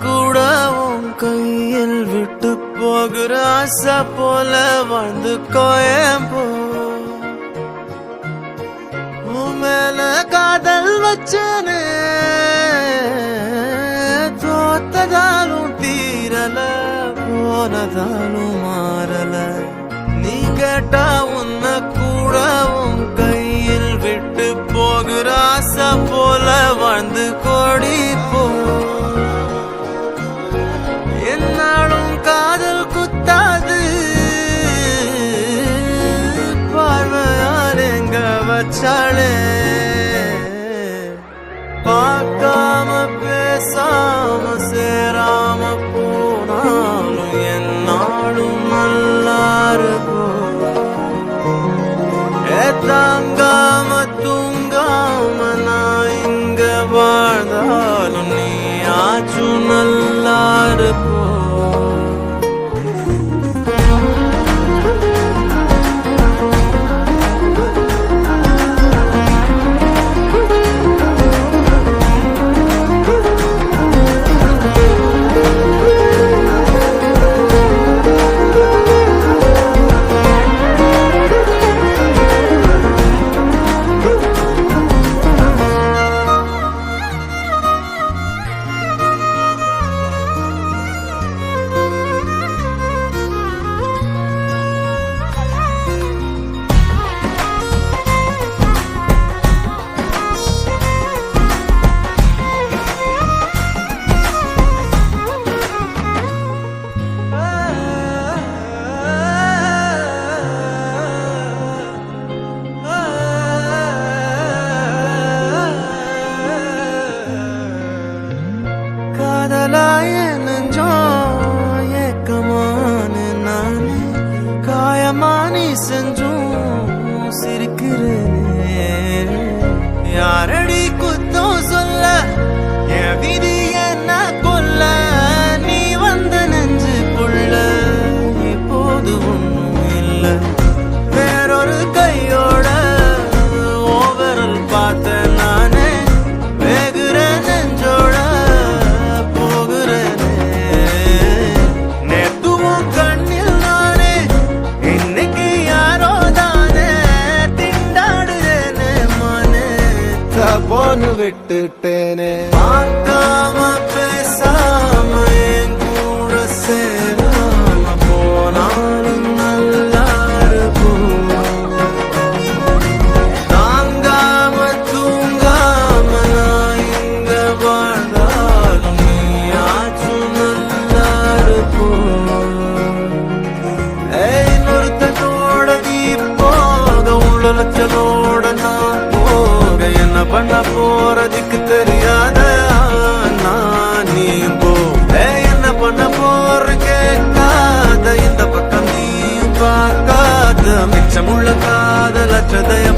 கூட உன் கையில் விட்டு போகிற ஆசை போல வாழ்ந்து கோயம்போ உன் மேல காதல் வச்சனே தோத்ததாலும் தீரல போனதாலும் மாறல நீ கேட்டா உன்னை கூட உன் கையில் விட்டு போகிற ஆசை போல வாழ்ந்து கோடி போ என்னாலும் காதல் குத்தாது பார்வையால் எங்க வச்சாளே பார்க்காம பேசாம சேராம போனாலும் என்னாலும் நல்லா இருக்கும் தாங்காம தூங்காம நான் இங்க வாழ்ந்தாலும் நீ ஆச்சும் நல்லா இருப்போ காதலாய நெஞ்சோம் ஏக்கமான நானே காயமானி செஞ்சும் சிரிக்கிறேனே யாரடி குத்தம் சொல்ல என் விதி என்ன கொல்ல நீ வந்த நெஞ்சுக்குள்ள இப்போது ஒன்றும் இல்லை வேறொரு கையோட ஓவரல் பார்த்த நானே வேகுற நெஞ்சோட போன்னு விட்டுட்டேனே பார்க்காம பேசாம என் கூட சேராம போனாலும் நல்லா இருக்கும் தாங்காம தூங்காம நான் இங்க வாழ்ந்தாலும் நீ ஆச்சும் நல்லா இருக்கும் இன்னொருத்தனோட நீ போக உள்ளச்சலோட நான் என்ன பண்ண போறதுக்கு தெரியாத நான் நீ போ என்ன பண்ண போற கேட்காத இந்த பக்கம் நீ பார்க்காத மிச்சமுள்ள காதல் அற்றதைய